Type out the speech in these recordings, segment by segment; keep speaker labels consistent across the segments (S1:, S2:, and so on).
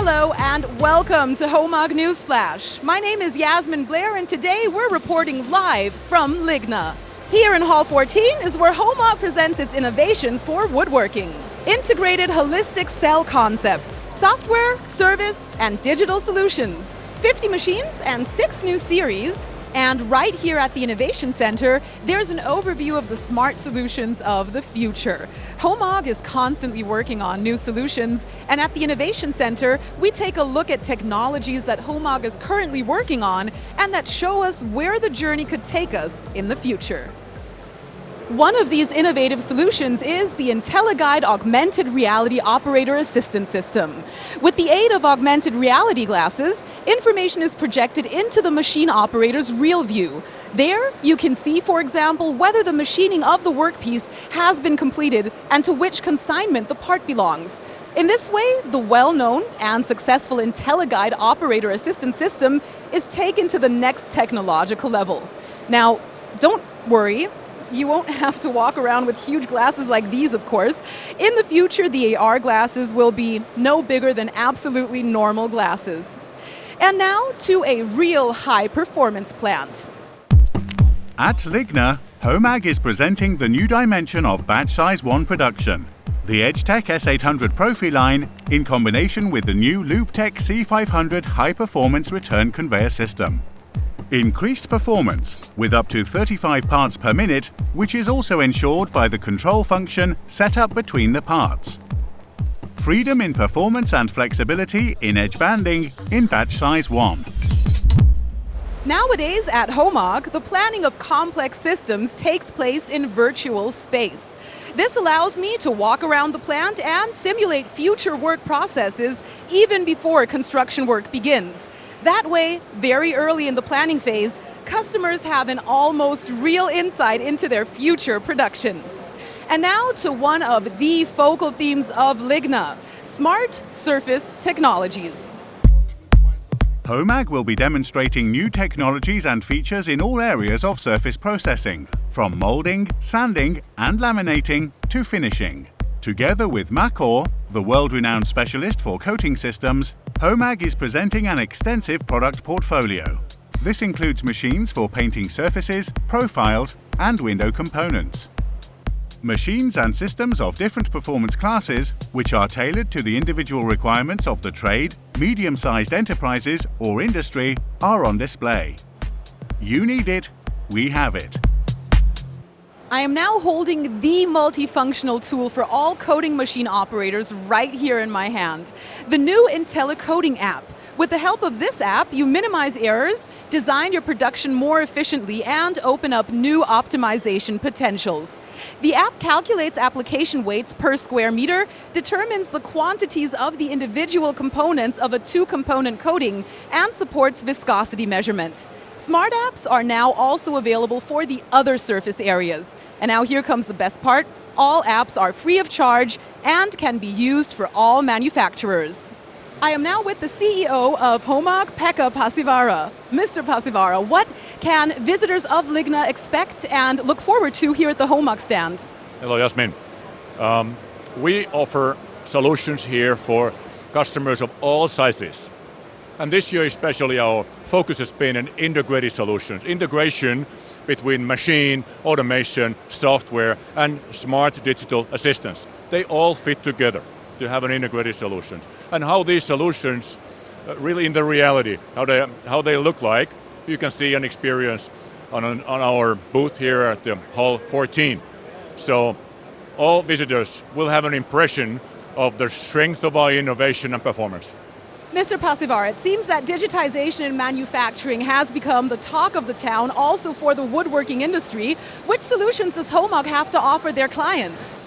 S1: Hello and welcome to HOMAG Newsflash. My name is Yasmin Blair and today we're reporting live from Ligna. Here in Hall 14 is where HOMAG presents its innovations for woodworking. Integrated holistic cell concepts, software, service, and digital solutions. 50 machines and 6 new series. And right here at the Innovation Center, there's an overview of the smart solutions of the future. HOMAG is constantly working on new solutions, and at the Innovation Center, we take a look at technologies that HOMAG is currently working on and that show us where the journey could take us in the future. One of these innovative solutions is the IntelliGuide Augmented Reality Operator Assistance System. With the aid of augmented reality glasses, information is projected into the machine operator's real view. There, you can see, for example, whether the machining of the workpiece has been completed and to which consignment the part belongs. In this way, the well-known and successful IntelliGuide Operator Assistance System is taken to the next technological level. Now, don't worry. You won't have to walk around with huge glasses like these, of course. In the future, the AR glasses will be no bigger than absolutely normal glasses. And now to a real high-performance plant.
S2: At Ligna, HOMAG is presenting the new dimension of batch size 1 production. The EdgeTech S800 Profi line in combination with the new LoopTech C500 high-performance return conveyor system. Increased performance with up to 35 parts per minute, which is also ensured by the control function set up between the parts. Freedom in performance and flexibility in edge banding in batch size 1.
S1: Nowadays at HOMAG, the planning of complex systems takes place in virtual space. This allows me to walk around the plant and simulate future work processes even before construction work begins. That way, very early in the planning phase, customers have an almost real insight into their future production. And now to one of the focal themes of Ligna, smart surface technologies.
S2: HOMAG will be demonstrating new technologies and features in all areas of surface processing, from molding, sanding, and laminating to finishing. Together with Macor, the world-renowned specialist for coating systems, HOMAG is presenting an extensive product portfolio. This includes machines for painting surfaces, profiles, and window components. Machines and systems of different performance classes, which are tailored to the individual requirements of the trade, medium-sized enterprises, or industry, are on display. You need it, we have it.
S1: I am now holding the multifunctional tool for all coating machine operators right here in my hand. The new IntelliCoding app. With the help of this app, you minimize errors, design your production more efficiently, and open up new optimization potentials. The app calculates application weights per square meter, determines the quantities of the individual components of a 2-component coating, and supports viscosity measurements. Smart apps are now also available for the other surface areas. And now here comes the best part. All apps are free of charge and can be used for all manufacturers. I am now with the CEO of HOMAG, Pekka Pasivara. Mr. Pasivara, what can visitors of Ligna expect and look forward to here at the HOMAG stand?
S3: Hello, Yasmin. We offer solutions here for customers of all sizes. And this year especially our focus has been on integrated solutions. Integration between machine, automation, software, and smart digital assistants. They all fit together to have an integrated solution. And how these solutions really in the reality, how they look like, you can see and experience on our booth here at the Hall 14. So all visitors will have an impression of the strength of our innovation and performance.
S1: Mr. Pasivara, it seems that digitization in manufacturing has become the talk of the town also for the woodworking industry. Which solutions does HOMAG have to offer their clients?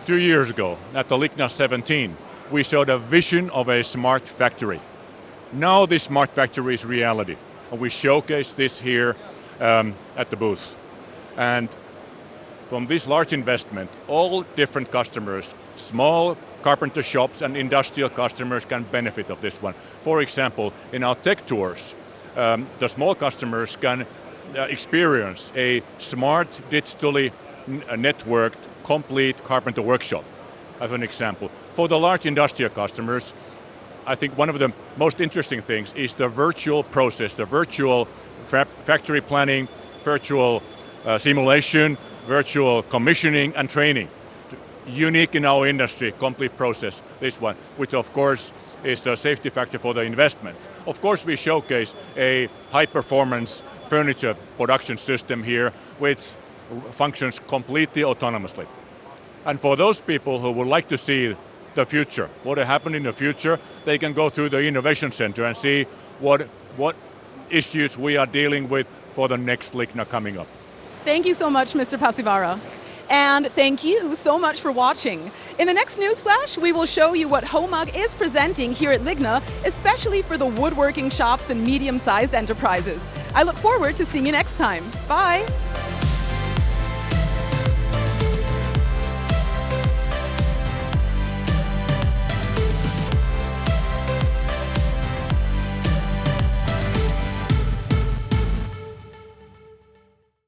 S3: 2 years ago, at the Ligna 17, we showed a vision of a smart factory. Now this smart factory is reality, and we showcase this here at the booth. And from this large investment, all different customers, small carpenter shops and industrial customers can benefit of this one. For example, in our tech tours, the small customers can experience a smart, digitally networked, complete carpenter workshop, as an example. For the large industrial customers, I think one of the most interesting things is the virtual process, the virtual factory planning, virtual simulation, virtual commissioning and training. Unique in our industry, complete process, this one, which of course is a safety factor for the investments. Of course we showcase a high performance furniture production system here, which functions completely autonomously. And for those people who would like to see the future, what will happen in the future, they can go through the InnovationCenter and see what issues we are dealing with for the next Ligna coming up.
S1: Thank you so much, Mr. Pasivara. And thank you so much for watching. In the next Newsflash, we will show you what HOMAG is presenting here at Ligna, especially for the woodworking shops and medium-sized enterprises. I look forward to seeing you next time. Bye.